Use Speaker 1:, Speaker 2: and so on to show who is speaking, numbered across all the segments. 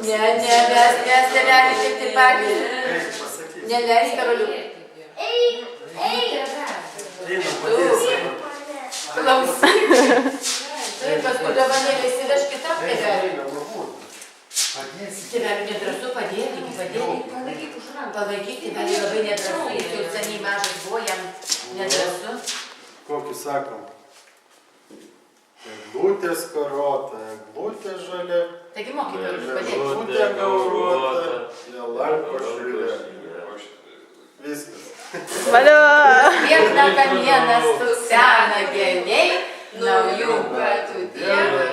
Speaker 1: mes tėvelį tik tai patys. Neleis, Karoliukai. Klausyk. Tai paskui dovanėlį įsiveš kitam tėvelį. Tėvelį nedrąsu padėti. Palaikyk, tėvelį labai nedrąsu. Jis jau seniai mažas buvo, jam nedrąsu.
Speaker 2: Kokį sakom? Eglutė skarota, eglutė žalia.
Speaker 1: Taigi mokytojus padėti.
Speaker 2: Eglutė gauruota, jelanko šilė. Viskas.
Speaker 3: Valio!
Speaker 1: Liekna kamienas, tu sena geniai, naujų metų dieną.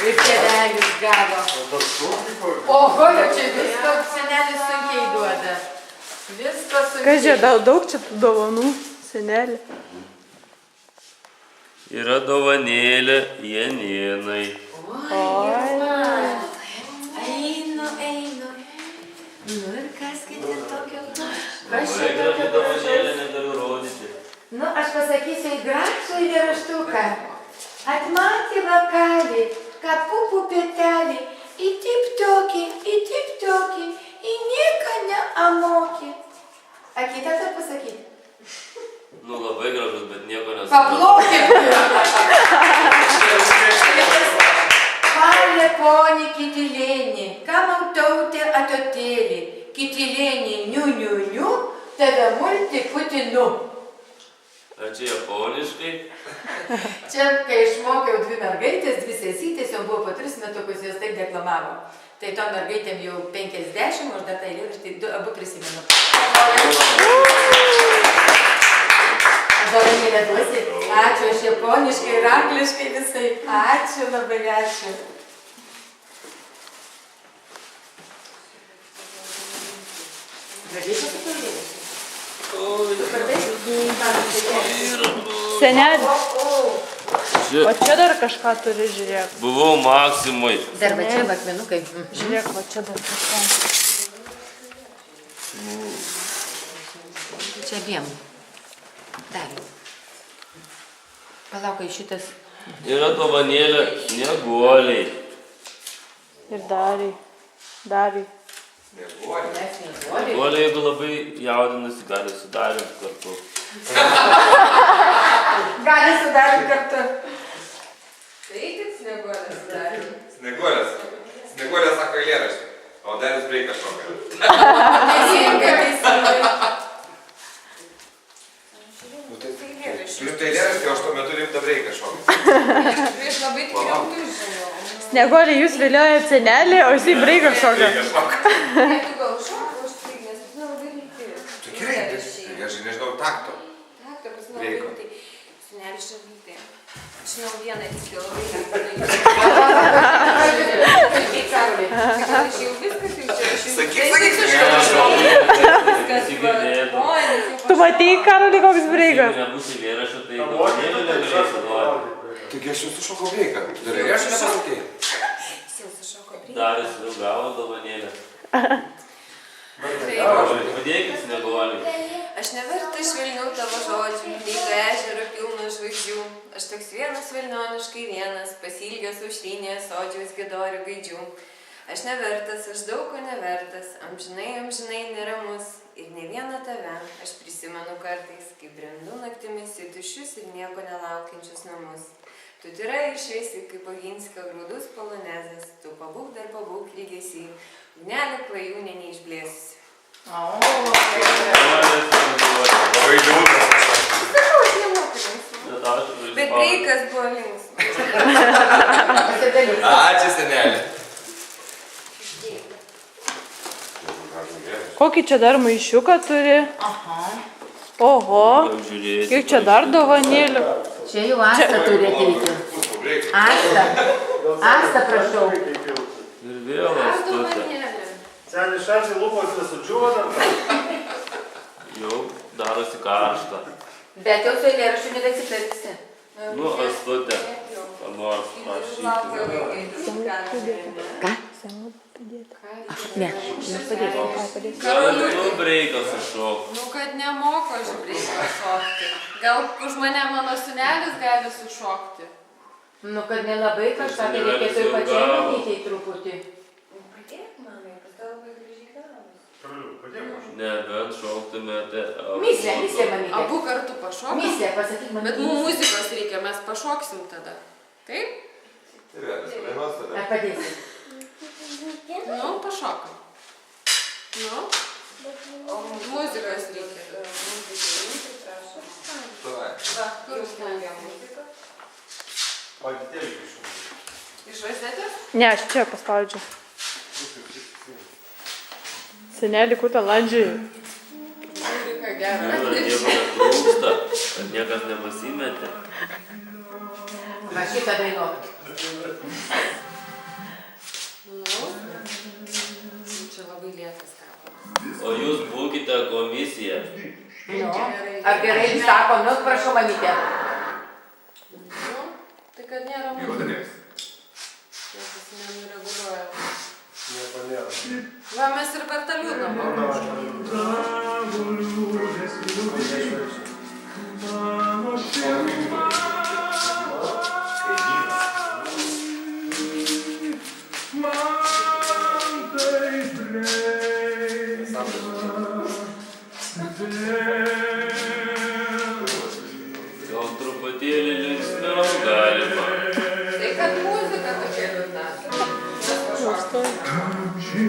Speaker 1: Ir tėvelis gavo. Oho, jau čia visko senelis sunkiai duoda. Visko sunkiai.
Speaker 3: Kas čia daug čia tų dovanų, senelė?
Speaker 4: Yra dovanėlė Janinai.
Speaker 1: Einu. Nu ir kas kiti tokio?
Speaker 4: Labai graži dovanėlė, negaliu rodyti.
Speaker 1: Nu, aš pasakysiu į gražų eilėraštuką. Atmatė vakarį, kapupų pietelį, į tip tokį, į nieką neamokį. A kitą tą pasakyti?
Speaker 4: Nu, labai gražus, bet nieko nesuprantu.
Speaker 1: Paplokit! Valė ponį kitilėnį, kam tautė atotėlį, kitilėnį niu, tada multi putinu.
Speaker 4: Ar čia japoniškai?
Speaker 1: Čia, kai išmokiau 2 mergaitės, 2 sesytės, jau buvo po 3 metukus, jos taip deklamavo. Tai to mergaitėm jau 50, o aš dar tą eilėraštį abu prisimenu. Dovanėlę duosi. Ačiū, aš japoniškai ir angliškai visai. Ačiū, labai ačiū. Gražiai pasikalbėjai.
Speaker 3: Senelė. O čia dar kažką turi, žiūrėk.
Speaker 4: Buvau Maksimui.
Speaker 1: Dar va čia akmenukai.
Speaker 3: Žiūrėk, va čia dar kažką.
Speaker 1: Čia abiem. Dar. Palaukai šitas.
Speaker 4: Yra dovanėlė Snieguoliai.
Speaker 3: Ir Dariai.
Speaker 4: Snieguoliai, jeigu labai jaudinasi, gali sudarinti kartu.
Speaker 1: Gali sudarinti kartu.
Speaker 5: Tai tik Snieguolės sudarinti.
Speaker 6: Snieguolė sako eilėraštį, o Darius breiką šoka.
Speaker 1: Teisingai.
Speaker 6: Turiu tai eilėraštį, o aš tuo metu rimtą breiką šoka.
Speaker 5: Aš labai tik rimtus žinau.
Speaker 3: Snieguolė, jūs vėliojat senelį, o jisai breiką šoka.
Speaker 5: Ne, tu gal šoka už tai, nes tu labai rimti.
Speaker 6: Tai gerai, aš nežinau takto.
Speaker 5: Takto, pas labai rimtai. Senelis šalytė. Žinau vieną tikį labai rimtai. Aš jau viskas jau čia.
Speaker 3: Tu matei, Karoli, koks breikas?
Speaker 4: Jeigu nebus eilėraščio, tai dovanėlė negalėsi duoti.
Speaker 6: Taigi aš jau sušokau breiką. Gerai, aš nesakėjau.
Speaker 4: Darius jau gavo dovanėlę. Padėkit Snieguoliai.
Speaker 5: Aš neverta švelniau tavo žodžių, lyga ežero pilno žvaigždžių. Aš toks vienas velnioniškai vienas, pasilgęs aušrinės, sodžiaus gėdorių gaidžių. Aš nevertas, aš daug ko nevertas, amžinai neramus. Ir ne vieną tave aš prisimenu kartais, kai brendu naktimis į tuščius ir nieko nelaukiančius namus. Tu tyra ir šviesi, kaip Oginskio grūdus polonezas, tu pabūk lygiesi, ugnelė klajūnė neišblėsusi.
Speaker 6: Labai liūdnas.
Speaker 5: Bet breikas buvo linksmas.
Speaker 6: Ačiū, senelė.
Speaker 3: Kokį čia dar maišiuką turi? Oho, kiek čia dar dovanėlių?
Speaker 1: Čia jau Asta turi ateiti. Asta, prašau.
Speaker 4: Ir vėl Astutė.
Speaker 2: Senis šalčiai lūpos nesudžiuodam.
Speaker 4: Jau darosi karšta.
Speaker 1: Bet jau su eilėraščiu nebesipirksi.
Speaker 4: Nu, Astutė. Ką nors prašyti.
Speaker 1: Ką?
Speaker 3: Senelė padėti. Ne, nepadėsiu. Ką padėsiu?
Speaker 4: Gal tu breiką sušok.
Speaker 5: Nu, kad nemoku aš breiką šokti. Gal už mane mano sūnelis gali sušokti.
Speaker 1: Nu, kad nelabai kažką, tai reikėtų ir pačiai matyti truputį.
Speaker 5: Padėk, mamai, kad tau labai gražiai gavosi.
Speaker 2: Padėk aš.
Speaker 4: Nebent šoktumėte abu.
Speaker 1: Myslė, mamytė.
Speaker 5: Abu kartu pašokom.
Speaker 1: Myslė, pasakyk man.
Speaker 5: Bet mums muzikos reikia, mes pašoksim tada. Taip?
Speaker 6: Ir vienas dainuos tada.
Speaker 1: Ar padėsi?
Speaker 5: Nu, pašokom. Nu? Muzikos reikia.
Speaker 6: Davai.
Speaker 5: Va, kur užtengia muzika?
Speaker 2: O didėlį išmūgį.
Speaker 5: Iš rozetės?
Speaker 3: Ne, aš čia paspaudžiu. Senelį kutą landžiai.
Speaker 5: Muzika gera.
Speaker 4: Nieko netrūksta, kad niekas nepasimetė.
Speaker 1: Va šitą dainuok.
Speaker 5: Nu? Čia labai lėtas kabo.
Speaker 4: O jūs būkite komisija.
Speaker 1: Nu, ar gerai sako, nu, prašau, mamytė.
Speaker 5: Nu, tai kad nėra
Speaker 6: Jeigu
Speaker 5: muzikos.
Speaker 6: danies.
Speaker 5: Niekas nenureguliuoja.
Speaker 2: Nieko nėra.
Speaker 5: Va, mes ir per tą liūdną buvom.
Speaker 4: Gal truputėlį linksmiau galima.
Speaker 5: Tai kad muzika tokia liūdna. Mes pašoksim.
Speaker 3: Stovi.